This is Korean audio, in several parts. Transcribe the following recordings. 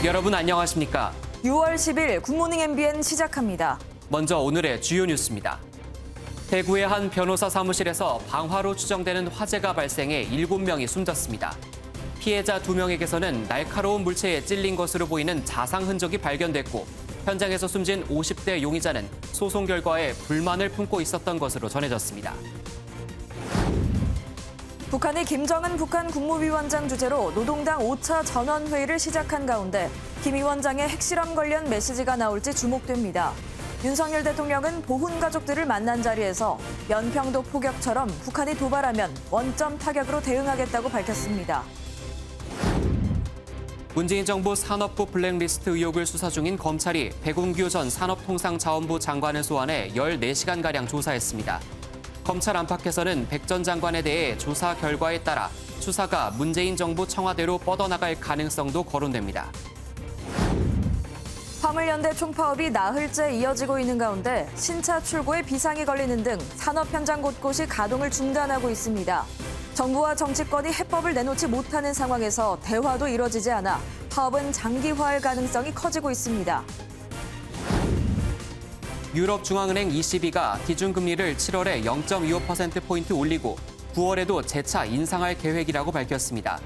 여러분 안녕하십니까? 6월 10일 굿모닝 MBN 시작합니다. 먼저 오늘의 주요 뉴스입니다. 대구의 한 변호사 사무실에서 방화로 추정되는 화재가 발생해 7명이 숨졌습니다. 피해자 2명에게서는 날카로운 물체에 찔린 것으로 보이는 자상 흔적이 발견됐고 현장에서 숨진 50대 용의자는 소송 결과에 불만을 품고 있었던 것으로 전해졌습니다. 북한이 김정은 북한 국무위원장 주재로 노동당 5차 전원회의를 시작한 가운데 김 위원장의 핵실험 관련 메시지가 나올지 주목됩니다. 윤석열 대통령은 보훈 가족들을 만난 자리에서 연평도 포격처럼 북한이 도발하면 원점 타격으로 대응하겠다고 밝혔습니다. 문재인 정부 산업부 블랙리스트 의혹을 수사 중인 검찰이 백운규 전 산업통상자원부 장관을 소환해 14시간가량 조사했습니다. 검찰 안팎에서는 백 전 장관에 대해 조사 결과에 따라 수사가 문재인 정부 청와대로 뻗어나갈 가능성도 거론됩니다. 화물연대 총파업이 나흘째 이어지고 있는 가운데 신차 출고에 비상이 걸리는 등 산업 현장 곳곳이 가동을 중단하고 있습니다. 정부와 정치권이 해법을 내놓지 못하는 상황에서 대화도 이뤄지지 않아 파업은 장기화할 가능성이 커지고 있습니다. 유럽중앙은행 ECB가 기준금리를 7월에 0.25%포인트 올리고 9월에도 재차 인상할 계획이라고 밝혔습니다.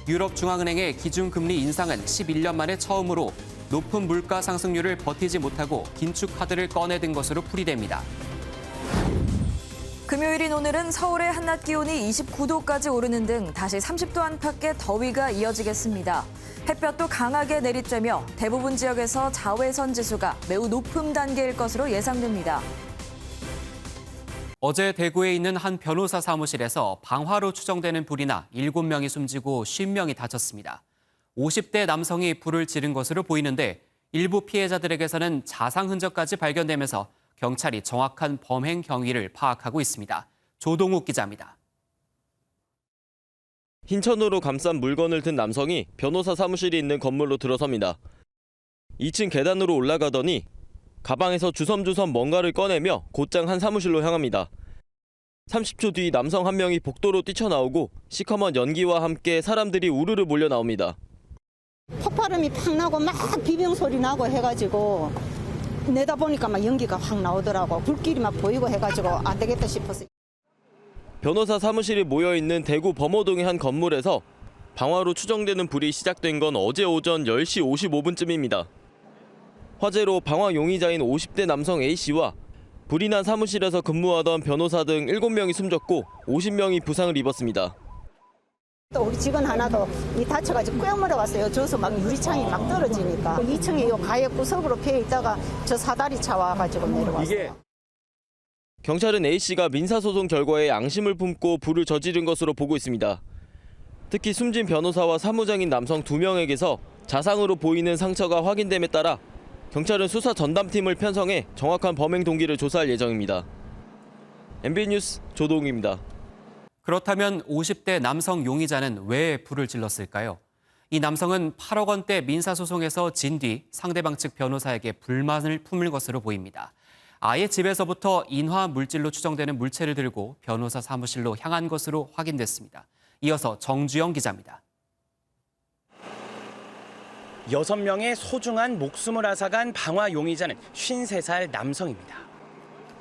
유럽중앙은행의 기준금리 인상은 11년 만에 처음으로 높은 물가 상승률을 버티지 못하고 긴축 카드를 꺼내든 것으로 풀이됩니다. 금요일인 오늘은 서울의 한낮 기온이 29도까지 오르는 등 다시 30도 안팎의 더위가 이어지겠습니다. 햇볕도 강하게 내리쬐며 대부분 지역에서 자외선 지수가 매우 높은 단계일 것으로 예상됩니다. 어제 대구에 있는 한 변호사 사무실에서 방화로 추정되는 불이 나 7명이 숨지고 50명이 다쳤습니다. 50대 남성이 불을 지른 것으로 보이는데 일부 피해자들에게서는 자상 흔적까지 발견되면서 경찰이 정확한 범행 경위를 파악하고 있습니다. 조동욱 기자입니다. 흰 천으로 감싼 물건을 든 남성이 변호사 사무실이 있는 건물로 들어섭니다. 2층 계단으로 올라가더니 가방에서 주섬주섬 뭔가를 꺼내며 곧장 한 사무실로 향합니다. 30초 뒤 남성 한 명이 복도로 뛰쳐나오고 시커먼 연기와 함께 사람들이 우르르 몰려 나옵니다. 폭발음이 팍 나고 막 비명 소리 나고 해가지고 내다보니까 막 연기가 확 나오더라고. 불길이 막 보이고 해가지고 안 되겠다 싶었어요. 변호사 사무실이 모여있는 대구 범어동의 한 건물에서 방화로 추정되는 불이 시작된 건 어제 오전 10시 55분쯤입니다. 화재로 방화 용의자인 50대 남성 A씨와 불이 난 사무실에서 근무하던 변호사 등 7명이 숨졌고 50명이 부상을 입었습니다. 또 우리 직원 하나도 다쳐가지고 꿰물어 왔어요. 저서 막 유리창이 막 떨어지니까 2층에 요 가해 구석으로 피해 있다가 저 사다리 차 와가지고 내려왔어요. 경찰은 A씨가 민사소송 결과에 앙심을 품고 불을 저지른 것으로 보고 있습니다. 특히 숨진 변호사와 사무장인 남성 2명에게서 자상으로 보이는 상처가 확인됨에 따라 경찰은 수사 전담팀을 편성해 정확한 범행 동기를 조사할 예정입니다. MBN 뉴스 조동욱입니다. 그렇다면 50대 남성 용의자는 왜 불을 질렀을까요? 이 남성은 8억 원대 민사소송에서 진 뒤 상대방 측 변호사에게 불만을 품을 것으로 보입니다. 아예 집에서부터 인화 물질로 추정되는 물체를 들고 변호사 사무실로 향한 것으로 확인됐습니다. 이어서 정주영 기자입니다. 6명의 소중한 목숨을 앗아간 방화 용의자는 53살 남성입니다.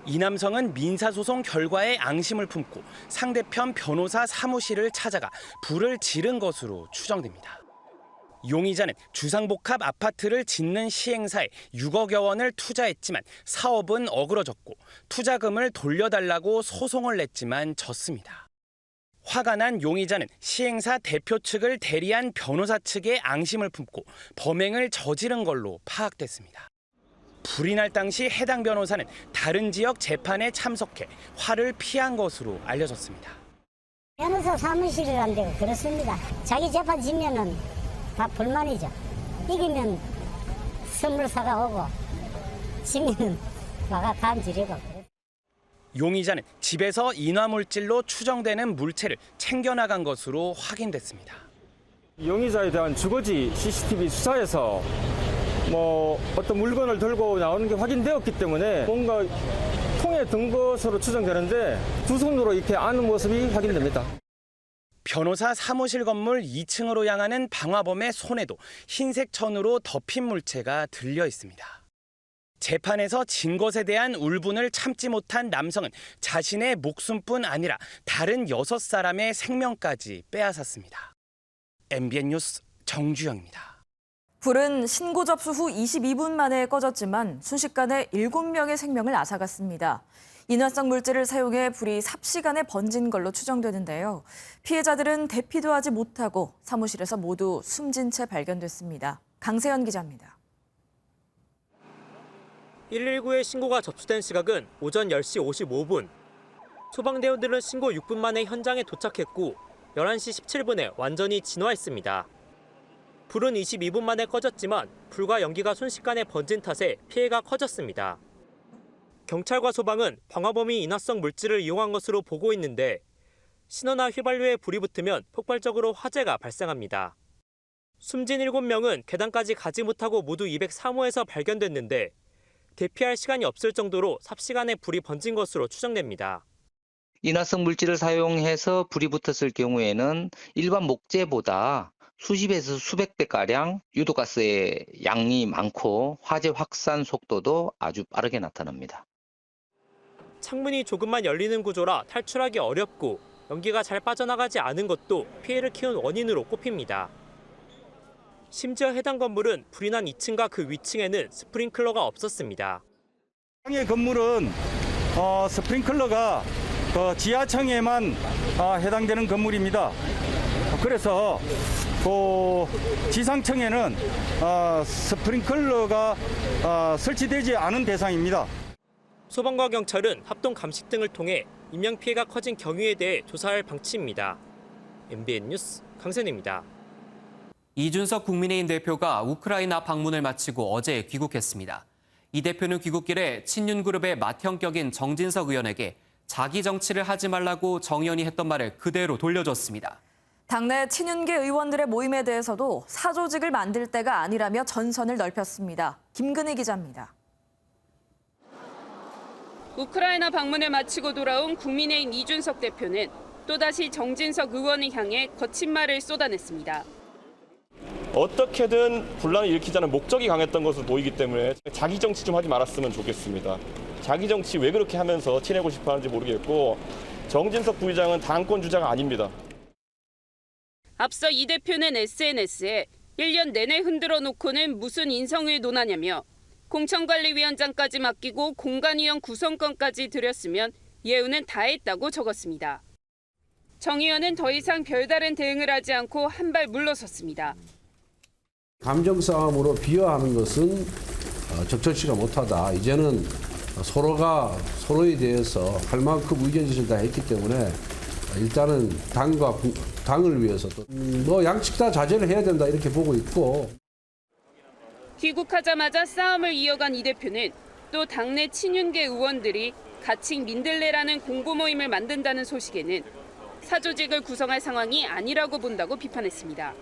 이 남성은 민사소송 결과에 앙심을 품고 상대편 변호사 사무실을 찾아가 불을 지른 것으로 추정됩니다. 용의자는 주상복합 아파트를 짓는 시행사에 6억여 원을 투자했지만 사업은 어그러졌고 투자금을 돌려달라고 소송을 냈지만 졌습니다. 화가 난 용의자는 시행사 대표 측을 대리한 변호사 측에 앙심을 품고 범행을 저지른 걸로 파악됐습니다. 불이 날 당시 해당 변호사는 다른 지역 재판에 참석해 화를 피한 것으로 알려졌습니다. 변호사 사무실이라는 데가 그렇습니다. 자기 재판 지면은 다 불만이죠. 이기면 선물 사가오고 지면은 와가 간지르고. 용의자는 집에서 인화물질로 추정되는 물체를 챙겨나간 것으로 확인됐습니다. 용의자에 대한 주거지 CCTV 수사에서 어떤 물건을 들고 나오는 게 확인되었기 때문에 뭔가 통에 든 것으로 추정되는데 두 손으로 이렇게 아는 모습이 확인됩니다. 변호사 사무실 건물 2층으로 향하는 방화범의 손에도 흰색 천으로 덮인 물체가 들려 있습니다. 재판에서 진 것에 대한 울분을 참지 못한 남성은 자신의 목숨뿐 아니라 다른 6사람의 생명까지 빼앗았습니다. MBN 뉴스 정주영입니다. 불은 신고 접수 후 22분 만에 꺼졌지만 순식간에 7명의 생명을 앗아갔습니다. 인화성 물질을 사용해 불이 삽시간에 번진 걸로 추정되는데요. 피해자들은 대피도 하지 못하고 사무실에서 모두 숨진 채 발견됐습니다. 강세현 기자입니다. 119에 신고가 접수된 시각은 오전 10시 55분. 소방대원들은 신고 6분 만에 현장에 도착했고 11시 17분에 완전히 진화했습니다. 불은 22분 만에 꺼졌지만 불과 연기가 순식간에 번진 탓에 피해가 커졌습니다. 경찰과 소방은 방화범이 인화성 물질을 이용한 것으로 보고 있는데 신호나 휘발유에 불이 붙으면 폭발적으로 화재가 발생합니다. 숨진 7명은 계단까지 가지 못하고 모두 203호에서 발견됐는데 대피할 시간이 없을 정도로 삽시간에 불이 번진 것으로 추정됩니다. 인화성 물질을 사용해서 불이 붙었을 경우에는 일반 목재보다 수십에서 수백 배가량 유독가스의 양이 많고 화재 확산 속도도 아주 빠르게 나타납니다. 창문이 조금만 열리는 구조라 탈출하기 어렵고 연기가 잘 빠져나가지 않은 것도 피해를 키운 원인으로 꼽힙니다. 심지어 해당 건물은 불이 난 2층과 그 위층에는 스프링클러가 없었습니다. 이 건물은 스프링클러가 지하층에만 해당되는 건물입니다. 그래서 지상층에는 스프링클러가 설치되지 않은 대상입니다. 소방과 경찰은 합동 감식 등을 통해 인명피해가 커진 경위에 대해 조사할 방침입니다. MBN 뉴스 강선우입니다. 이준석 국민의힘 대표가 우크라이나 방문을 마치고 어제 귀국했습니다. 이 대표는 귀국길에 친윤그룹의 맏형격인 정진석 의원에게 자기 정치를 하지 말라고 정의연이 했던 말을 그대로 돌려줬습니다. 당내 친윤계 의원들의 모임에 대해서도 사조직을 만들 때가 아니라며 전선을 넓혔습니다. 김근희 기자입니다. 우크라이나 방문을 마치고 돌아온 국민의힘 이준석 대표는 또다시 정진석 의원을 향해 거친 말을 쏟아냈습니다. 어떻게든 분란을 일으키자는 목적이 강했던 것으로 보이기 때문에 자기 정치 좀 하지 말았으면 좋겠습니다. 자기 정치 왜 그렇게 하면서 티내고 싶어 하는지 모르겠고 정진석 부의장은 당권 주자가 아닙니다. 앞서 이 대표는 SNS에 1년 내내 흔들어 놓고는 무슨 인성을 논하냐며 공천관리위원장까지 맡기고 공관위원 구성권까지 들였으면 예우는 다 했다고 적었습니다. 정 의원은 더 이상 별다른 대응을 하지 않고 한 발 물러섰습니다. 감정 싸움으로 비하하는 것은 적절치가 못하다. 이제는 서로가 서로에 대해서 할 만큼 의견제시를 다 했기 때문에 일단은 당을 위해서 또 양측 다 자제를 해야 된다 이렇게 보고 있고. 귀국하자마자 싸움을 이어간 이 대표는 또 당내 친윤계 의원들이 가칭 민들레라는 공보 모임을 만든다는 소식에는 사조직을 구성할 상황이 아니라고 본다고 비판했습니다.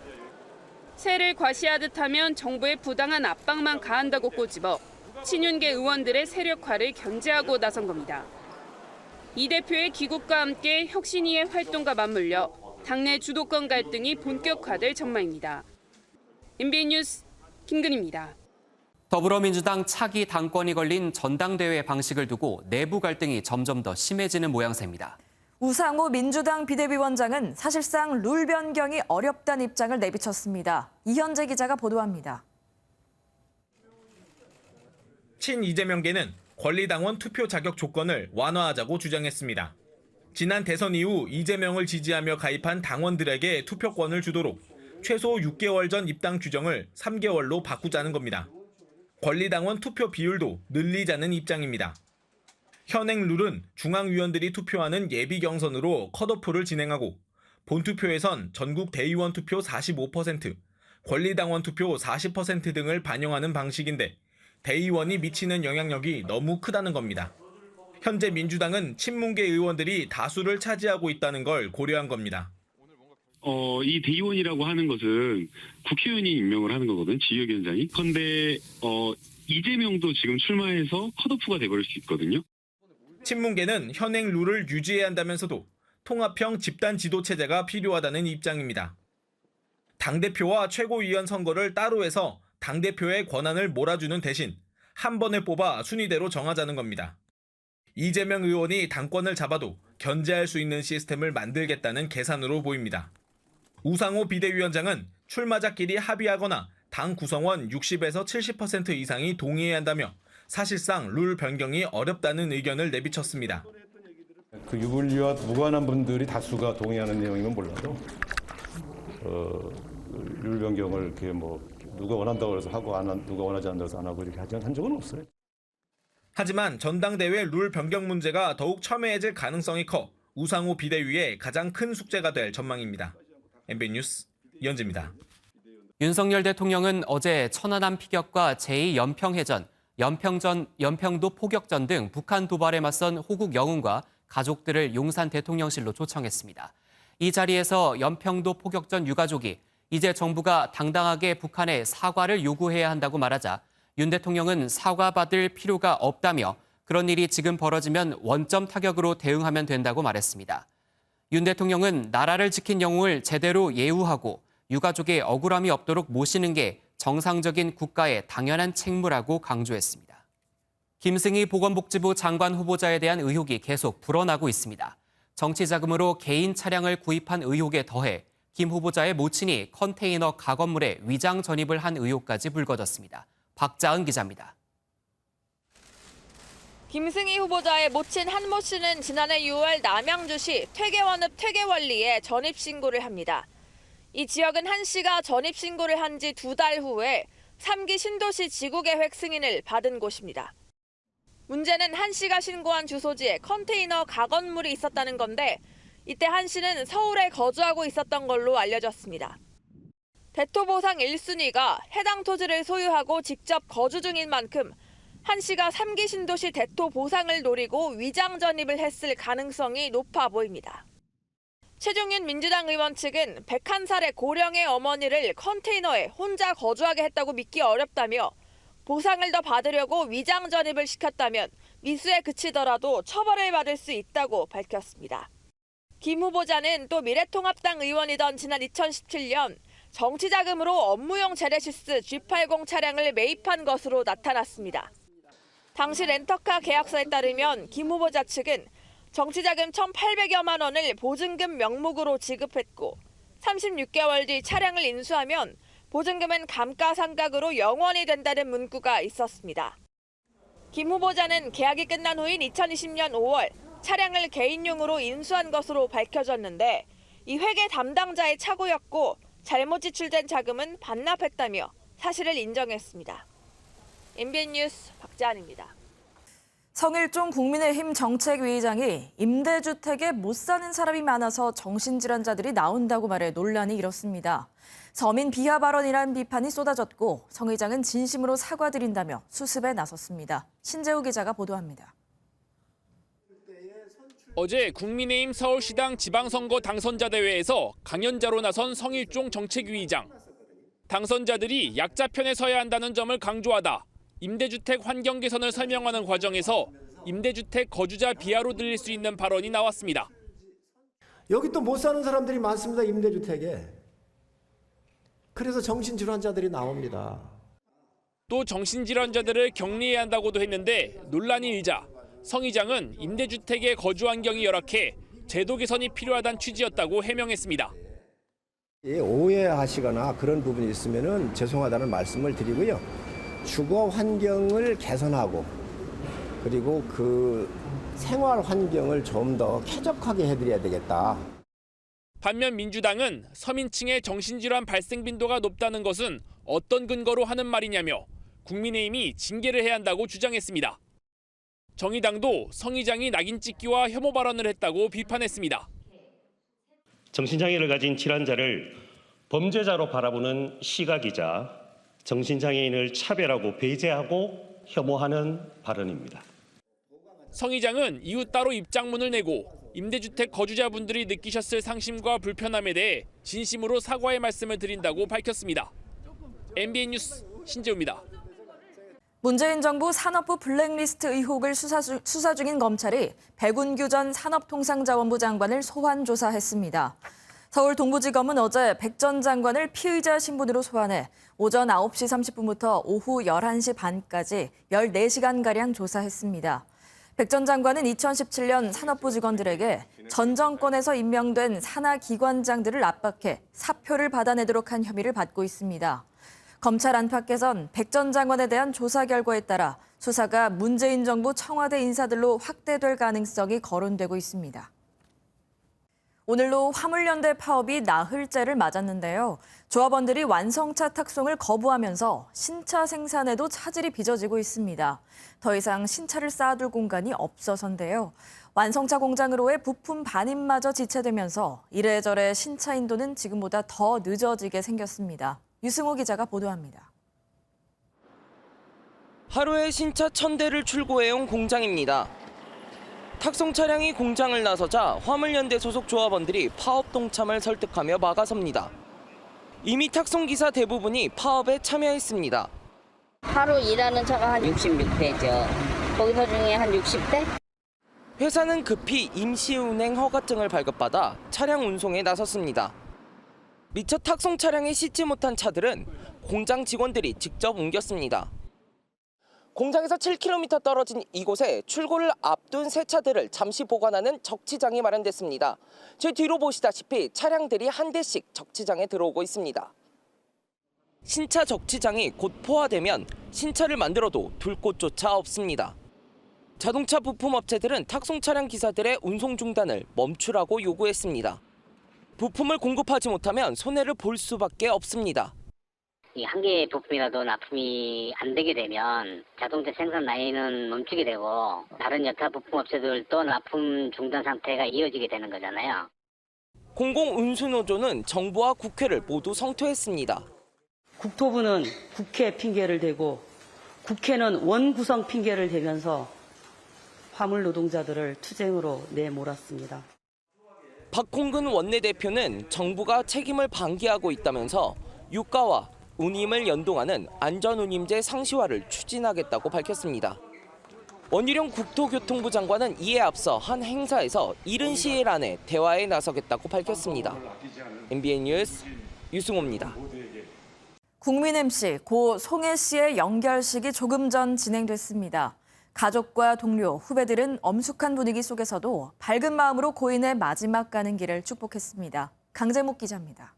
세를 과시하듯 하면 정부의 부당한 압박만 가한다고 꼬집어 친윤계 의원들의 세력화를 견제하고 나선 겁니다. 이 대표의 귀국과 함께 혁신위의 활동과 맞물려 당내 주도권 갈등이 본격화될 전망입니다. MBN 뉴스 김근희입니다. 더불어민주당 차기 당권이 걸린 전당대회 방식을 두고 내부 갈등이 점점 더 심해지는 모양새입니다. 우상호 민주당 비대위원장은 사실상 룰 변경이 어렵다는 입장을 내비쳤습니다. 이현재 기자가 보도합니다. 친이재명계는 권리당원 투표 자격 조건을 완화하자고 주장했습니다. 지난 대선 이후 이재명을 지지하며 가입한 당원들에게 투표권을 주도록 최소 6개월 전 입당 규정을 3개월로 바꾸자는 겁니다. 권리당원 투표 비율도 늘리자는 입장입니다. 현행 룰은 중앙위원들이 투표하는 예비 경선으로 컷오프를 진행하고 본투표에선 전국 대의원 투표 45%, 권리당원 투표 40% 등을 반영하는 방식인데 대의원이 미치는 영향력이 너무 크다는 겁니다. 현재 민주당은 친문계 의원들이 다수를 차지하고 있다는 걸 고려한 겁니다. 이 대의원이라고 하는 것은 국회의원이 임명을 하는 거거든요. 지역위원장이. 그런데 이재명도 지금 출마해서 컷오프가 돼버릴 수 있거든요. 친문계는 현행 룰을 유지해야 한다면서도 통합형 집단 지도 체제가 필요하다는 입장입니다. 당대표와 최고위원 선거를 따로 해서 당대표의 권한을 몰아주는 대신 한 번에 뽑아 순위대로 정하자는 겁니다. 이재명 의원이 당권을 잡아도 견제할 수 있는 시스템을 만들겠다는 계산으로 보입니다. 우상호 비대위원장은 출마자끼리 합의하거나 당 구성원 60에서 70% 이상이 동의해야 한다며 사실상 룰 변경이 어렵다는 의견을 내비쳤습니다. 그 유불리와 무관한 분들이 다수가 동의하는 내용이면 몰라도 룰 변경을 이렇게 누가 원한다고 해서 하고 누가 원하지 않는다고 해서 안 하고 이렇게 한 적은 없어요. 하지만 전당대회 룰 변경 문제가 더욱 첨예해질 가능성이 커 우상호 비대위의 가장 큰 숙제가 될 전망입니다. MBN 뉴스 이현지입니다. 윤석열 대통령은 어제 천안함 피격과 제2연평해전, 연평도 포격전 등 북한 도발에 맞선 호국 영웅과 가족들을 용산 대통령실로 초청했습니다. 이 자리에서 연평도 포격전 유가족이 이제 정부가 당당하게 북한에 사과를 요구해야 한다고 말하자 윤 대통령은 사과받을 필요가 없다며 그런 일이 지금 벌어지면 원점 타격으로 대응하면 된다고 말했습니다. 윤 대통령은 나라를 지킨 영웅을 제대로 예우하고 유가족의 억울함이 없도록 모시는 게 정상적인 국가의 당연한 책무라고 강조했습니다. 김승희 보건복지부 장관 후보자에 대한 의혹이 계속 불어나고 있습니다. 정치 자금으로 개인 차량을 구입한 의혹에 더해 김 후보자의 모친이 컨테이너 가건물에 위장 전입을 한 의혹까지 불거졌습니다. 박자은 기자입니다. 김승희 후보자의 모친 한모 씨는 지난해 6월 남양주시 퇴계원읍 퇴계원리에 전입신고를 합니다. 이 지역은 한 씨가 전입신고를 한 지 2달 후에 3기 신도시 지구계획 승인을 받은 곳입니다. 문제는 한 씨가 신고한 주소지에 컨테이너 가건물이 있었다는 건데 이때 한 씨는 서울에 거주하고 있었던 걸로 알려졌습니다. 대토보상 1순위가 해당 토지를 소유하고 직접 거주 중인 만큼 한 씨가 3기 신도시 대토보상을 노리고 위장 전입을 했을 가능성이 높아 보입니다. 최종윤 민주당 의원 측은 101살의 고령의 어머니를 컨테이너에 혼자 거주하게 했다고 믿기 어렵다며 보상을 더 받으려고 위장 전입을 시켰다면 미수에 그치더라도 처벌을 받을 수 있다고 밝혔습니다. 김 후보자는 또 미래통합당 의원이던 지난 2017년 정치자금으로 업무용 제네시스 G80 차량을 매입한 것으로 나타났습니다. 당시 렌터카 계약서에 따르면 김 후보자 측은 정치자금 1,800여만 원을 보증금 명목으로 지급했고 36개월 뒤 차량을 인수하면 보증금은 감가상각으로 영원히 된다는 문구가 있었습니다. 김 후보자는 계약이 끝난 후인 2020년 5월 차량을 개인용으로 인수한 것으로 밝혀졌는데 이 회계 담당자의 착오였고 잘못 지출된 자금은 반납했다며 사실을 인정했습니다. MBN 뉴스 박자은입니다. 성일종 국민의힘 정책위의장이 임대주택에 못 사는 사람이 많아서 정신질환자들이 나온다고 말해 논란이 일었습니다. 서민 비하 발언이란 비판이 쏟아졌고 성 의장은 진심으로 사과드린다며 수습에 나섰습니다. 신재우 기자가 보도합니다. 어제 국민의힘 서울시당 지방선거 당선자 대회에서 강연자로 나선 성일종 정책위의장. 당선자들이 약자 편에 서야 한다는 점을 강조하다 임대주택 환경 개선을 설명하는 과정에서 임대주택 거주자 비하로 들릴 수 있는 발언이 나왔습니다. 여기 또 못 사는 사람들이 많습니다. 임대주택에. 그래서 정신질환자들이 나옵니다. 또 정신질환자들을 격리해야 한다고도 했는데 논란이 일자 성 의장은 임대주택의 거주 환경이 열악해 제도 개선이 필요하다는 취지였다고 해명했습니다. 오해하시거나 그런 부분이 있으면 죄송하다는 말씀을 드리고요. 주거 환경을 개선하고 그리고 그 생활 환경을 좀 더 쾌적하게 해드려야 되겠다. 반면 민주당은 서민층의 정신질환 발생 빈도가 높다는 것은 어떤 근거로 하는 말이냐며 국민의힘이 징계를 해야 한다고 주장했습니다. 정의당도 성 의장이 낙인 찍기와 혐오 발언을 했다고 비판했습니다. 정신장애를 가진 질환자를 범죄자로 바라보는 시각이자 정신장애인을 차별하고 배제하고 혐오하는 발언입니다. 성 의장은 이후 따로 입장문을 내고 임대주택 거주자분들이 느끼셨을 상심과 불편함에 대해 진심으로 사과의 말씀을 드린다고 밝혔습니다. MBN 뉴스 신재우입니다. 문재인 정부 산업부 블랙리스트 의혹을 수사 중인 검찰이 백운규 전 산업통상자원부 장관을 소환 조사했습니다. 서울 동부지검은 어제 백 전 장관을 피의자 신분으로 소환해 오전 9시 30분부터 오후 11시 반까지 14시간가량 조사했습니다. 백 전 장관은 2017년 산업부 직원들에게 전 정권에서 임명된 산하 기관장들을 압박해 사표를 받아내도록 한 혐의를 받고 있습니다. 검찰 안팎에선 백 전 장관에 대한 조사 결과에 따라 수사가 문재인 정부 청와대 인사들로 확대될 가능성이 거론되고 있습니다. 오늘로 화물연대 파업이 나흘째를 맞았는데요. 조합원들이 완성차 탁송을 거부하면서 신차 생산에도 차질이 빚어지고 있습니다. 더 이상 신차를 쌓아둘 공간이 없어서인데요. 완성차 공장으로의 부품 반입마저 지체되면서 이래저래 신차 인도는 지금보다 더 늦어지게 생겼습니다. 유승호 기자가 보도합니다. 하루에 신차 1000대를 출고해온 공장입니다. 탁송 차량이 공장을 나서자 화물연대 소속 조합원들이 파업 동참을 설득하며 막아섭니다. 이미 탁송기사 대부분이 파업에 참여했습니다. 하루 일하는 차가 한 66대죠. 거기서 중에 한 60대? 회사는 급히 임시운행 허가증을 발급받아 차량 운송에 나섰습니다. 미처 탁송 차량에 싣지 못한 차들은 공장 직원들이 직접 옮겼습니다. 공장에서 7km 떨어진 이곳에 출고를 앞둔 새 차들을 잠시 보관하는 적치장이 마련됐습니다. 제 뒤로 보시다시피 차량들이 한 대씩 적치장에 들어오고 있습니다. 신차 적치장이 곧 포화되면 신차를 만들어도 둘 곳조차 없습니다. 자동차 부품 업체들은 탁송 차량 기사들의 운송 중단을 멈추라고 요구했습니다. 부품을 공급하지 못하면 손해를 볼 수밖에 없습니다. 한 개의 부품이라도 납품이 안 되게 되면 자동차 생산 라인은 멈추게 되고 다른 여타 부품 업체들도 납품 중단 상태가 이어지게 되는 거잖아요. 공공운수노조는 정부와 국회를 모두 성토했습니다. 국토부는 국회 핑계를 대고 국회는 원구성 핑계를 대면서 화물 노동자들을 투쟁으로 내몰았습니다. 박홍근 원내대표는 정부가 책임을 방기하고 있다면서 유가와 운임을 연동하는 안전운임제 상시화를 추진하겠다고 밝혔습니다. 원희룡 국토교통부 장관은 이에 앞서 한 행사에서 이른 시일 안에 대화에 나서겠다고 밝혔습니다. MBN 뉴스 유승호입니다. 국민 MC 고 송혜 씨의 연결식이 조금 전 진행됐습니다. 가족과 동료, 후배들은 엄숙한 분위기 속에서도 밝은 마음으로 고인의 마지막 가는 길을 축복했습니다. 강재목 기자입니다.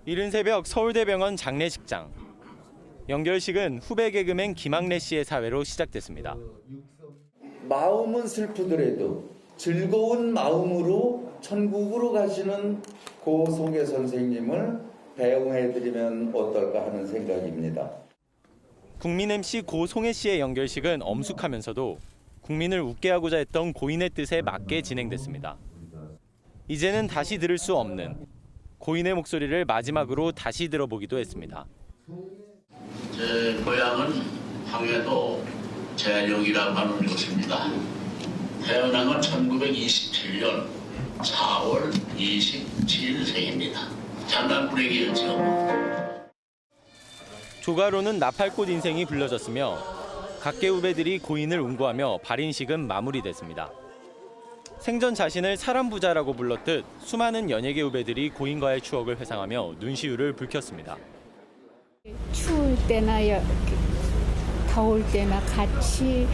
이른 새벽 서울대병원 장례식장. 연결식은 후배 개그맨 김학래 씨의 사회로 시작됐습니다. 마음은 슬프더라도 즐거운 마음으로 천국으로 가시는 고 송혜 선생님을 배웅해드리면 어떨까 하는 생각입니다. 국민 MC 고 송혜 씨의 연결식은 엄숙하면서도 국민을 웃게 하고자 했던 고인의 뜻에 맞게 진행됐습니다. 이제는 다시 들을 수 없는 고인의 목소리를 마지막으로 다시 들어보기도 했습니다. 제 고향은 황해도 재룡이라고 하는 곳입니다. 태어난 건 1927년 4월 27일생입니다. 장난꾸러기였죠. 조가로는 나팔꽃 인생이 불려졌으며 각계 후배들이 고인을 운구하며 발인식은 마무리됐습니다. 생전 자신을 사람 부자라고 불렀듯 수많은 연예계 후배들이 고인과의 추억을 회상하며 눈시울을 붉혔습니다. 추울 때나 더울 때나 같이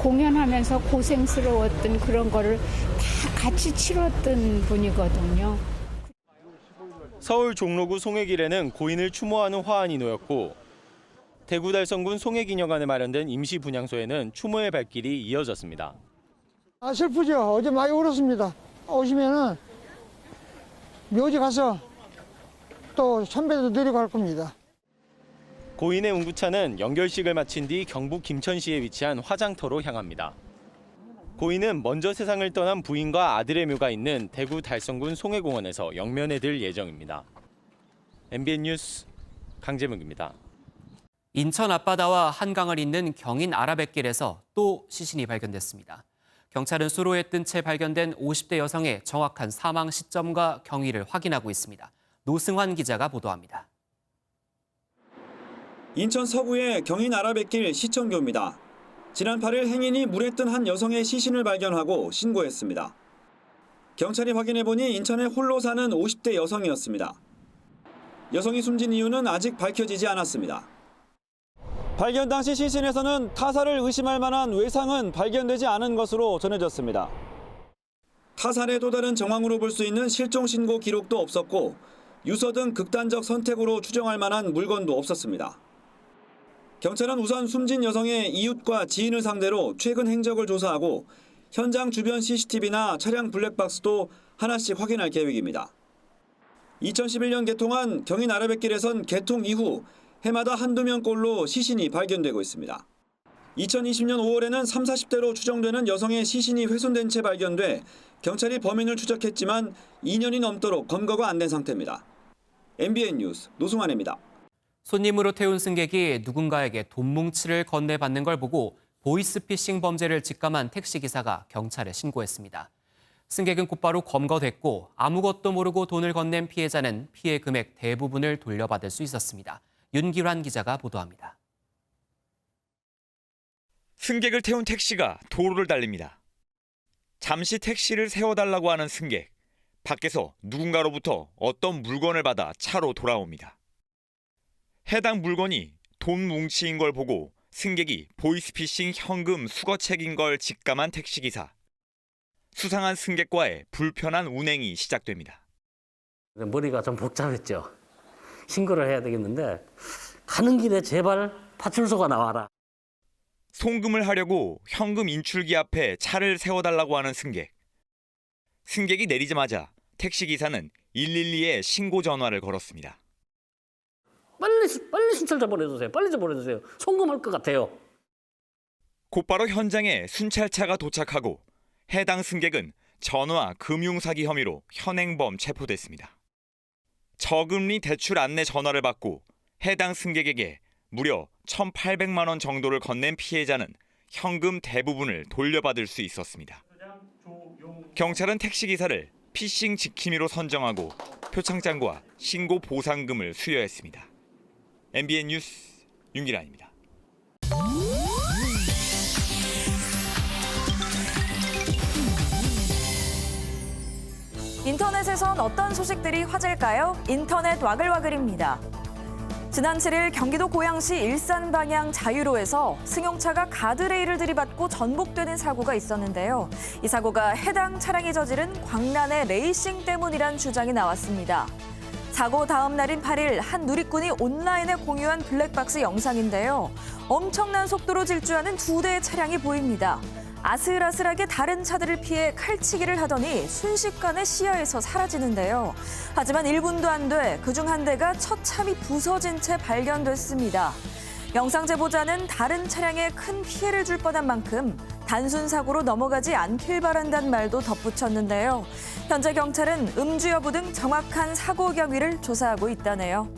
공연하면서 고생스러웠던 그런 거를 다 같이 치렀던 분이거든요. 서울 종로구 송해길에는 고인을 추모하는 화환이 놓였고 대구 달성군 송해기념관에 마련된 임시 분향소에는 추모의 발길이 이어졌습니다. 슬프죠. 어제 많이 울었습니다. 오시면은 묘지 가서 또 선배도 드리고 할 겁니다. 고인의 운구차는 연결식을 마친 뒤 경북 김천시에 위치한 화장터로 향합니다. 고인은 먼저 세상을 떠난 부인과 아들의 묘가 있는 대구 달성군 송해공원에서 영면에 들 예정입니다. MBN 뉴스 강재묵입니다. 인천 앞바다와 한강을 잇는 경인 아라뱃길에서 또 시신이 발견됐습니다. 경찰은 수로에 뜬 채 발견된 50대 여성의 정확한 사망 시점과 경위를 확인하고 있습니다. 노승환 기자가 보도합니다. 인천 서구의 경인 아라뱃길 시청교입니다. 지난 8일 행인이 물에 뜬 한 여성의 시신을 발견하고 신고했습니다. 경찰이 확인해보니 인천에 홀로 사는 50대 여성이었습니다. 여성이 숨진 이유는 아직 밝혀지지 않았습니다. 발견 당시 시신에서는 타살을 의심할 만한 외상은 발견되지 않은 것으로 전해졌습니다. 타살의 또 다른 정황으로 볼 수 있는 실종 신고 기록도 없었고 유서 등 극단적 선택으로 추정할 만한 물건도 없었습니다. 경찰은 우선 숨진 여성의 이웃과 지인을 상대로 최근 행적을 조사하고 현장 주변 CCTV나 차량 블랙박스도 하나씩 확인할 계획입니다. 2011년 개통한 경인 아라뱃길에선 개통 이후 해마다 한두 명꼴로 시신이 발견되고 있습니다. 2020년 5월에는 30, 40대로 추정되는 여성의 시신이 훼손된 채 발견돼 경찰이 범인을 추적했지만 2년이 넘도록 검거가 안 된 상태입니다. MBN 뉴스 노승환입니다. 손님으로 태운 승객이 누군가에게 돈 뭉치를 건네받는 걸 보고 보이스피싱 범죄를 직감한 택시기사가 경찰에 신고했습니다. 승객은 곧바로 검거됐고 아무것도 모르고 돈을 건넨 피해자는 피해 금액 대부분을 돌려받을 수 있었습니다. 윤기환 기자가 보도합니다. 승객을 태운 택시가 도로를 달립니다. 잠시 택시를 세워달라고 하는 승객. 밖에서 누군가로부터 어떤 물건을 받아 차로 돌아옵니다. 해당 물건이 돈 뭉치인 걸 보고 승객이 보이스피싱 현금 수거책인 걸 직감한 택시기사. 수상한 승객과의 불편한 운행이 시작됩니다. 머리가 좀 복잡했죠. 신고를 해야 되겠는데 가는 길에 제발 파출소가 나와라. 송금을 하려고 현금 인출기 앞에 차를 세워달라고 하는 승객. 승객이 내리자마자 택시기사는 112에 신고 전화를 걸었습니다. 빨리 순찰 좀 보내주세요. 빨리 좀 보내주세요. 송금할 것 같아요. 곧바로 현장에 순찰차가 도착하고 해당 승객은 전화 금융사기 혐의로 현행범 체포됐습니다. 저금리 대출 안내 전화를 받고 해당 승객에게 무려 1,800만 원 정도를 건넨 피해자는 현금 대부분을 돌려받을 수 있었습니다. 경찰은 택시기사를 피싱 지킴이로 선정하고 표창장과 신고 보상금을 수여했습니다. MBN 뉴스 윤기란입니다. 인터넷에선 어떤 소식들이 화제일까요? 인터넷 와글와글입니다. 지난 7일 경기도 고양시 일산 방향 자유로에서 승용차가 가드레일을 들이받고 전복되는 사고가 있었는데요. 이 사고가 해당 차량이 저지른 광란의 레이싱 때문이란 주장이 나왔습니다. 사고 다음 날인 8일 한 누리꾼이 온라인에 공유한 블랙박스 영상인데요. 엄청난 속도로 질주하는 두 대의 차량이 보입니다. 아슬아슬하게 다른 차들을 피해 칼치기를 하더니 순식간에 시야에서 사라지는데요. 하지만 1분도 안 돼 그중 한 대가 처참히 부서진 채 발견됐습니다. 영상 제보자는 다른 차량에 큰 피해를 줄 뻔한 만큼 단순 사고로 넘어가지 않길 바란다는 말도 덧붙였는데요. 현재 경찰은 음주 여부 등 정확한 사고 경위를 조사하고 있다네요.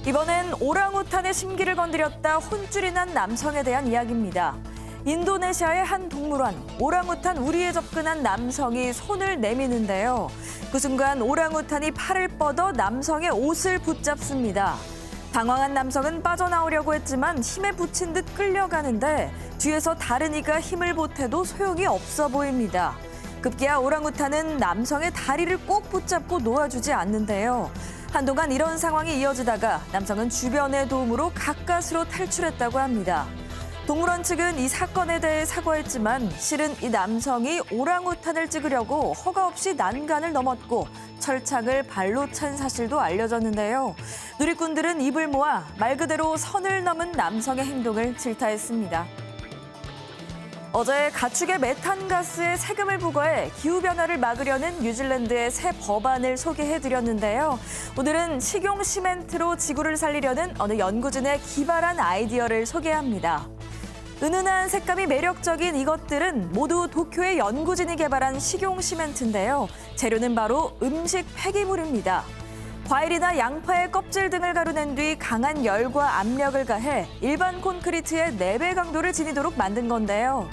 이번엔 오랑우탄의 심기를 건드렸다 혼쭐이 난 남성에 대한 이야기입니다. 인도네시아의 한 동물원, 오랑우탄 우리에 접근한 남성이 손을 내미는데요. 그 순간 오랑우탄이 팔을 뻗어 남성의 옷을 붙잡습니다. 당황한 남성은 빠져나오려고 했지만 힘에 부친 듯 끌려가는데 뒤에서 다른 이가 힘을 보태도 소용이 없어 보입니다. 급기야 오랑우탄은 남성의 다리를 꼭 붙잡고 놓아주지 않는데요. 한동안 이런 상황이 이어지다가 남성은 주변의 도움으로 가까스로 탈출했다고 합니다. 동물원 측은 이 사건에 대해 사과했지만 실은 이 남성이 오랑우탄을 찍으려고 허가 없이 난간을 넘었고 철창을 발로 찬 사실도 알려졌는데요. 누리꾼들은 입을 모아 말 그대로 선을 넘은 남성의 행동을 질타했습니다. 어제 가축의 메탄가스에 세금을 부과해 기후변화를 막으려는 뉴질랜드의 새 법안을 소개해드렸는데요. 오늘은 식용 시멘트로 지구를 살리려는 어느 연구진의 기발한 아이디어를 소개합니다. 은은한 색감이 매력적인 이것들은 모두 도쿄의 연구진이 개발한 식용 시멘트인데요. 재료는 바로 음식 폐기물입니다. 과일이나 양파의 껍질 등을 가루낸 뒤 강한 열과 압력을 가해 일반 콘크리트의 4배 강도를 지니도록 만든 건데요.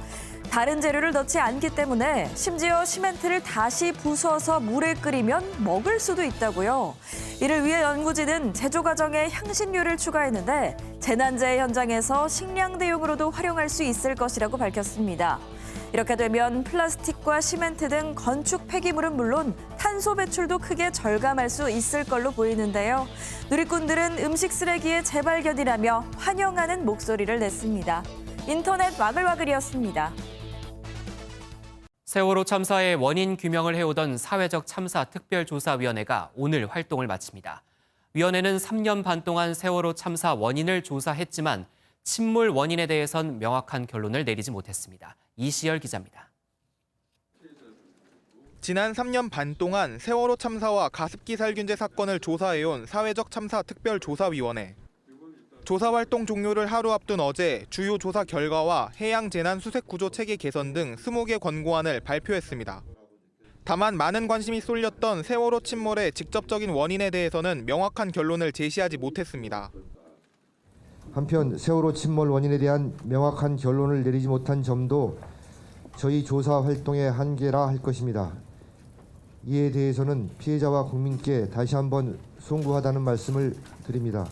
다른 재료를 넣지 않기 때문에 심지어 시멘트를 다시 부숴서 물에 끓이면 먹을 수도 있다고요. 이를 위해 연구진은 제조 과정에 향신료를 추가했는데 재난재해 현장에서 식량 대용으로도 활용할 수 있을 것이라고 밝혔습니다. 이렇게 되면 플라스틱과 시멘트 등 건축 폐기물은 물론 탄소 배출도 크게 절감할 수 있을 걸로 보이는데요. 누리꾼들은 음식 쓰레기의 재발견이라며 환영하는 목소리를 냈습니다. 인터넷 와글와글이었습니다. 세월호 참사의 원인 규명을 해오던 사회적 참사 특별조사위원회가 오늘 활동을 마칩니다. 위원회는 3년 반 동안 세월호 참사 원인을 조사했지만 침몰 원인에 대해선 명확한 결론을 내리지 못했습니다. 이시열 기자입니다. 지난 3년 반 동안 세월호 참사와 가습기 살균제 사건을 조사해온 사회적 참사 특별조사위원회. 조사 활동 종료를 하루 앞둔 어제 주요 조사 결과와 해양 재난 수색 구조 체계 개선 등 20개 권고안을 발표했습니다. 다만 많은 관심이 쏠렸던 세월호 침몰의 직접적인 원인에 대해서는 명확한 결론을 제시하지 못했습니다. 한편 세월호 침몰 원인에 대한 명확한 결론을 내리지 못한 점도 저희 조사 활동의 한계라 할 것입니다. 이에 대해서는 피해자와 국민께 다시 한번 송구하다는 말씀을 드립니다.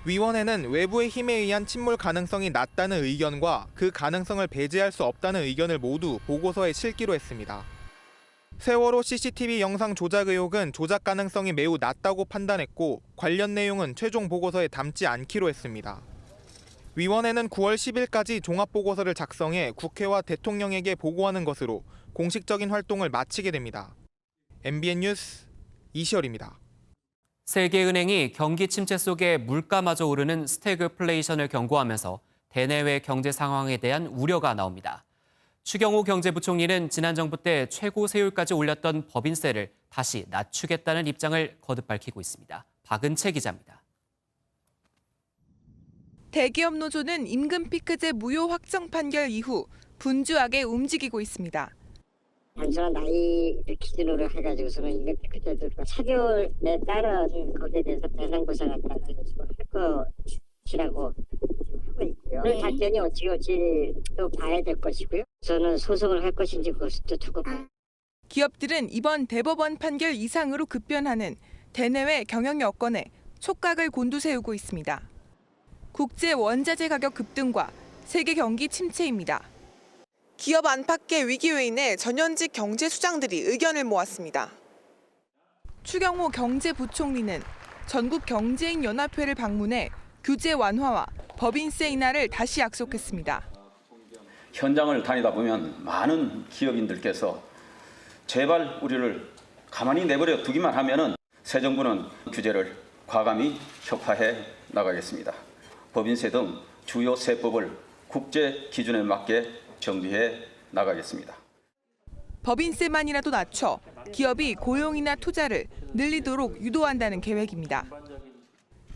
위원회는 외부의 힘에 의한 침몰 가능성이 낮다는 의견과 그 가능성을 배제할 수 없다는 의견을 모두 보고서에 실기로 했습니다. 세월호 CCTV 영상 조작 의혹은 조작 가능성이 매우 낮다고 판단했고 관련 내용은 최종 보고서에 담지 않기로 했습니다. 위원회는 9월 10일까지 종합보고서를 작성해 국회와 대통령에게 보고하는 것으로 공식적인 활동을 마치게 됩니다. MBN 뉴스 이시열입니다. 세계은행이 경기 침체 속에 물가마저 오르는 스태그플레이션을 경고하면서 대내외 경제 상황에 대한 우려가 나옵니다. 추경호 경제부총리는 지난 정부 때 최고 세율까지 올렸던 법인세를 다시 낮추겠다는 입장을 거듭 밝히고 있습니다. 박은채 기자입니다. 대기업 노조는 임금 피크제 무효 확정 판결 이후 분주하게 움직이고 있습니다. 단순한 나이를 기준으로 해가지고서는 임금 피크제도 차별에 따른 거기에 대해서 배상 보상을 할 것이라고 하고 있고요. 그 발전이 어찌 또 봐야 될 것이고요. 저는 소송을 할 것인지 그것도 두고. 기업들은 이번 대법원 판결 이상으로 급변하는 대내외 경영 여건에 촉각을 곤두세우고 있습니다. 국제 원자재 가격 급등과 세계 경기 침체입니다. 기업 안팎의 위기 요인에 전현직 경제수장들이 의견을 모았습니다. 추경호 경제부총리는 전국 경제인연합회를 방문해 규제 완화와 법인세 인하를 다시 약속했습니다. 현장을 다니다 보면 많은 기업인들께서 제발 우리를 가만히 내버려 두기만 하면은 새 정부는 규제를 과감히 혁파해 나가겠습니다. 법인세 등 주요 세법을 국제 기준에 맞게 정비해 나가겠습니다. 법인세만이라도 낮춰 기업이 고용이나 투자를 늘리도록 유도한다는 계획입니다.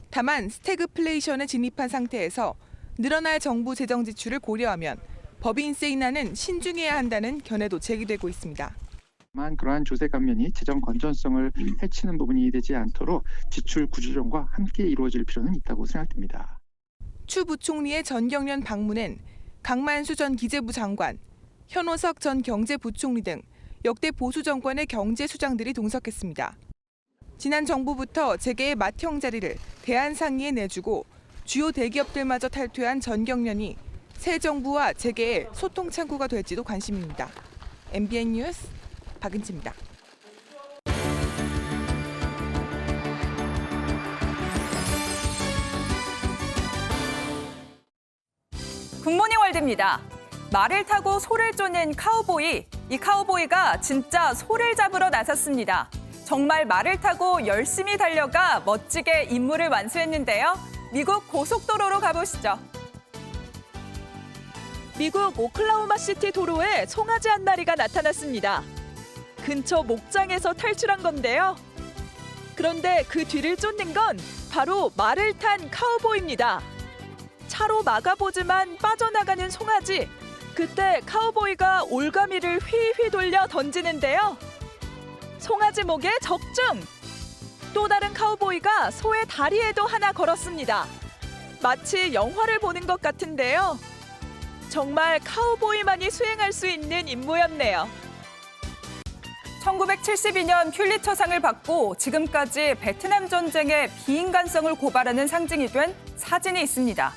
다만 스태그플레이션에 진입한 상태에서 늘어날 정부 재정 지출을 고려하면 법인세 인하는 신중해야 한다는 견해도 제기되고 있습니다. 다만 그러한 조세 감면이 재정 건전성을 해치는 부분이 되지 않도록 지출 구조조정과 함께 이루어질 필요는 있다고 생각됩니다. 추 부총리의 전경련 방문엔 강만수 전 기재부 장관, 현오석 전 경제부총리 등 역대 보수 정권의 경제수장들이 동석했습니다. 지난 정부부터 재계의 맏형 자리를 대한상의에 내주고 주요 대기업들마저 탈퇴한 전경련이 새 정부와 재계의 소통 창구가 될지도 관심입니다. MBN 뉴스 박은지입니다. 굿모닝 월드입니다. 말을 타고 소를 쫓는 카우보이. 이 카우보이가 진짜 소를 잡으러 나섰습니다. 정말 말을 타고 열심히 달려가 멋지게 임무를 완수했는데요. 미국 고속도로로 가보시죠. 미국 오클라호마 시티 도로에 송아지 한 마리가 나타났습니다. 근처 목장에서 탈출한 건데요. 그런데 그 뒤를 쫓는 건 바로 말을 탄 카우보이입니다. 차로 막아보지만 빠져나가는 송아지. 그때 카우보이가 올가미를 휘휘 돌려 던지는데요. 송아지 목에 적중! 또 다른 카우보이가 소의 다리에도 하나 걸었습니다. 마치 영화를 보는 것 같은데요. 정말 카우보이만이 수행할 수 있는 임무였네요. 1972년 퓰리처상을 받고 지금까지 베트남 전쟁의 비인간성을 고발하는 상징이 된 사진이 있습니다.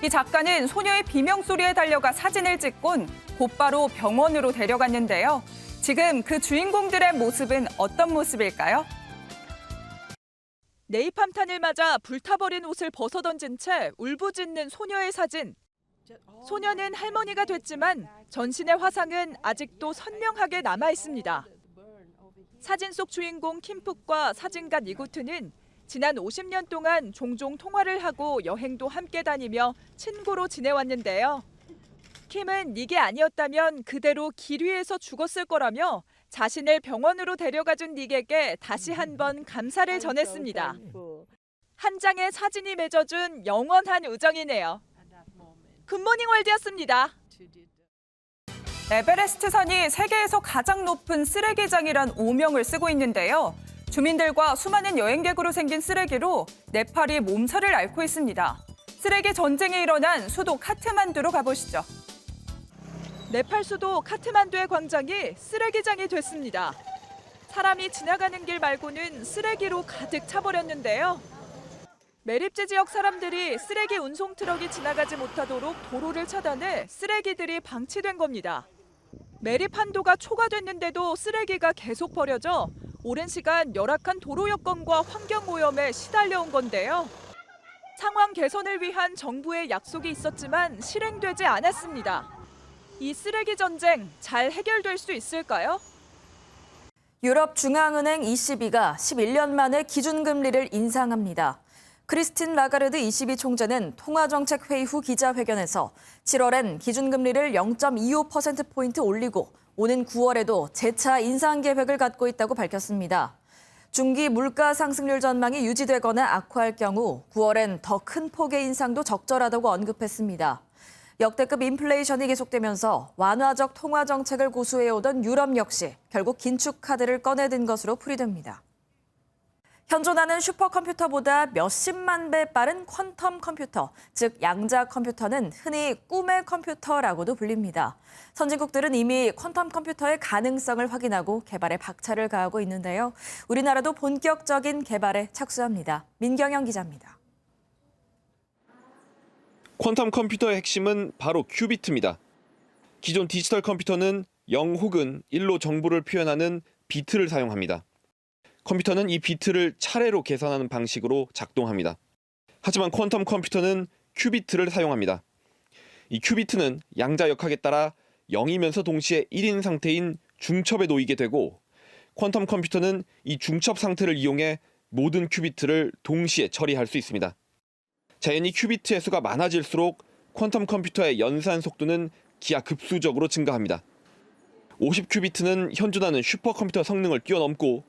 이 작가는 소녀의 비명소리에 달려가 사진을 찍곤 곧바로 병원으로 데려갔는데요. 지금 그 주인공들의 모습은 어떤 모습일까요? 네이팜탄을 맞아 불타버린 옷을 벗어던진 채 울부짖는 소녀의 사진. 소녀는 할머니가 됐지만 전신의 화상은 아직도 선명하게 남아 있습니다. 사진 속 주인공 킴푹과 사진가 니구트는 지난 50년 동안 종종 통화를 하고 여행도 함께 다니며 친구로 지내왔는데요. 킴은 닉이 아니었다면 그대로 길 위에서 죽었을 거라며 자신을 병원으로 데려가준 닉에게 다시 한번 감사를 전했습니다. 한 장의 사진이 맺어준 영원한 우정이네요. 굿모닝 월드였습니다. 에베레스트 산이 세계에서 가장 높은 쓰레기장이란 오명을 쓰고 있는데요. 주민들과 수많은 여행객으로 생긴 쓰레기로 네팔이 몸살을 앓고 있습니다. 쓰레기 전쟁이 일어난 수도 카트만두로 가보시죠. 네팔 수도 카트만두의 광장이 쓰레기장이 됐습니다. 사람이 지나가는 길 말고는 쓰레기로 가득 차버렸는데요. 매립지 지역 사람들이 쓰레기 운송 트럭이 지나가지 못하도록 도로를 차단해 쓰레기들이 방치된 겁니다. 매립 한도가 초과됐는데도 쓰레기가 계속 버려져 오랜 시간 열악한 도로 여건과 환경 오염에 시달려온 건데요. 상황 개선을 위한 정부의 약속이 있었지만 실행되지 않았습니다. 이 쓰레기 전쟁 잘 해결될 수 있을까요? 유럽중앙은행 ECB가 11년 만에 기준금리를 인상합니다. 크리스틴 라가르드 ECB 총재는 통화정책회의 후 기자회견에서 7월엔 기준금리를 0.25%포인트 올리고 오는 9월에도 재차 인상 계획을 갖고 있다고 밝혔습니다. 중기 물가 상승률 전망이 유지되거나 악화할 경우 9월엔 더 큰 폭의 인상도 적절하다고 언급했습니다. 역대급 인플레이션이 계속되면서 완화적 통화 정책을 고수해오던 유럽 역시 결국 긴축 카드를 꺼내든 것으로 풀이됩니다. 현존하는 슈퍼컴퓨터보다 몇십만 배 빠른 퀀텀 컴퓨터, 즉 양자 컴퓨터는 흔히 꿈의 컴퓨터라고도 불립니다. 선진국들은 이미 퀀텀 컴퓨터의 가능성을 확인하고 개발에 박차를 가하고 있는데요. 우리나라도 본격적인 개발에 착수합니다. 민경영 기자입니다. 퀀텀 컴퓨터의 핵심은 바로 큐비트입니다. 기존 디지털 컴퓨터는 0 혹은 1로 정보를 표현하는 비트를 사용합니다. 컴퓨터는 이 비트를 차례로 계산하는 방식으로 작동합니다. 하지만 퀀텀 컴퓨터는 큐비트를 사용합니다. 이 큐비트는 양자 역학에 따라 0이면서 동시에 1인 상태인 중첩에 놓이게 되고 퀀텀 컴퓨터는 이 중첩 상태를 이용해 모든 큐비트를 동시에 처리할 수 있습니다. 자연히 큐비트의 수가 많아질수록 퀀텀 컴퓨터의 연산 속도는 기하급수적으로 증가합니다. 50큐비트는 현존하는 슈퍼컴퓨터 성능을 뛰어넘고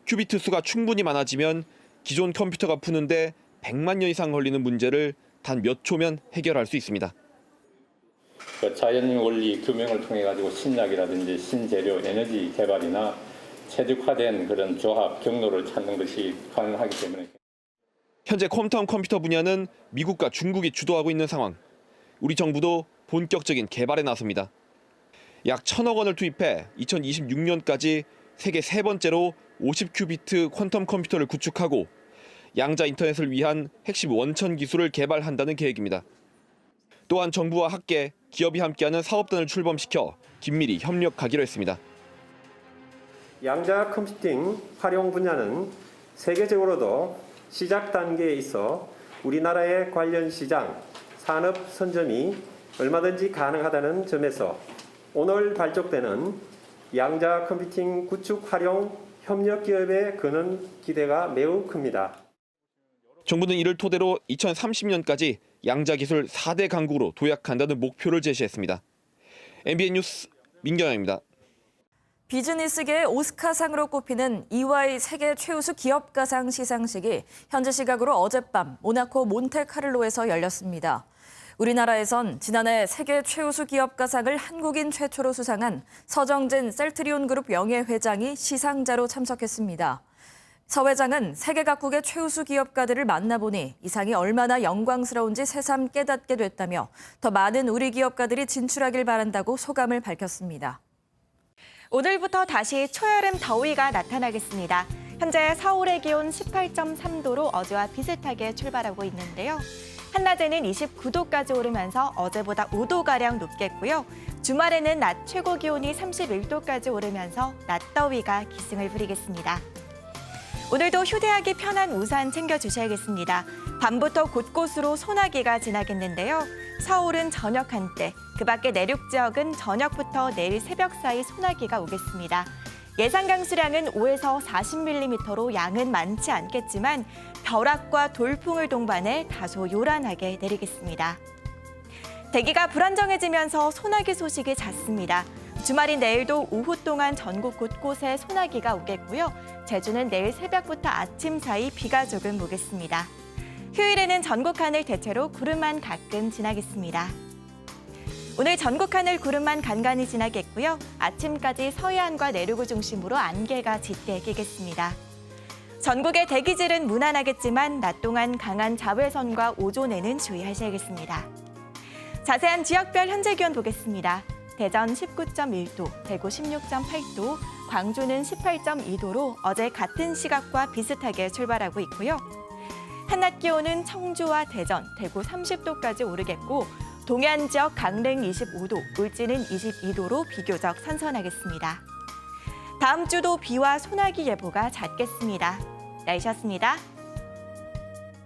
큐비트 수가 충분히 많아지면 기존 컴퓨터가 푸는데 100만 년 이상 걸리는 문제를 단 몇 초면 해결할 수 있습니다. 자연 원리 규명을 통해 가지고 신약이라든지 신재료, 에너지 개발이나 최적화된 그런 조합 경로를 찾는 것이 가능하기 때문에 현재 퀀텀 컴퓨터 분야는 미국과 중국이 주도하고 있는 상황. 우리 정부도 본격적인 개발에 나섭니다. 약 1,000억 원을 투입해 2026년까지 세계 세 번째로 50큐비트 퀀텀 컴퓨터를 구축하고 양자 인터넷을 위한 핵심 원천 기술을 개발한다는 계획입니다. 또한 정부와 학계, 기업이 함께하는 사업단을 출범시켜 긴밀히 협력하기로 했습니다. 양자 컴퓨팅 활용 분야는 세계적으로도 시작 단계에 있어 우리나라의 관련 시장, 산업 선점이 얼마든지 가능하다는 점에서 오늘 발족되는 양자 컴퓨팅 구축 활용 협력 기업에 거는 기대가 매우 큽니다. 정부는 이를 토대로 2030년까지 양자 기술 4대 강국으로 도약한다는 목표를 제시했습니다. MBN 뉴스 민경영입니다. 비즈니스계의 오스카상으로 꼽히는 EY 세계 최우수 기업가상 시상식이 현지 시각으로 어젯밤 모나코 몬테카를로에서 열렸습니다. 우리나라에선 지난해 세계 최우수 기업가상을 한국인 최초로 수상한 서정진 셀트리온 그룹 영예회장이 시상자로 참석했습니다. 서 회장은 세계 각국의 최우수 기업가들을 만나보니 이상이 얼마나 영광스러운지 새삼 깨닫게 됐다며 더 많은 우리 기업가들이 진출하길 바란다고 소감을 밝혔습니다. 오늘부터 다시 초여름 더위가 나타나겠습니다. 현재 서울의 기온 18.3도로 어제와 비슷하게 출발하고 있는데요. 한낮에는 29도까지 오르면서 어제보다 5도가량 높겠고요. 주말에는 낮 최고 기온이 31도까지 오르면서 낮더위가 기승을 부리겠습니다. 오늘도 휴대하기 편한 우산 챙겨주셔야겠습니다. 밤부터 곳곳으로 소나기가 지나겠는데요. 서울은 저녁 한때, 그 밖에 내륙 지역은 저녁부터 내일 새벽 사이 소나기가 오겠습니다. 예상 강수량은 5에서 40mm로 양은 많지 않겠지만 벼락과 돌풍을 동반해 다소 요란하게 내리겠습니다. 대기가 불안정해지면서 소나기 소식이 잦습니다. 주말인 내일도 오후 동안 전국 곳곳에 소나기가 오겠고요. 제주는 내일 새벽부터 아침 사이 비가 조금 오겠습니다. 휴일에는 전국 하늘 대체로 구름만 가끔 지나겠습니다. 오늘 전국 하늘 구름만 간간히 지나겠고요. 아침까지 서해안과 내륙을 중심으로 안개가 짙게 끼겠습니다. 전국의 대기질은 무난하겠지만 낮 동안 강한 자외선과 오존에는 주의하셔야겠습니다. 자세한 지역별 현재 기온 보겠습니다. 대전 19.1도, 대구 16.8도, 광주는 18.2도로 어제 같은 시각과 비슷하게 출발하고 있고요. 한낮 기온은 청주와 대전, 대구 30도까지 오르겠고 동해안 지역 강릉 25도, 울진은 22도로 비교적 선선하겠습니다. 다음 주도 비와 소나기 예보가 잦겠습니다. 날씨였습니다.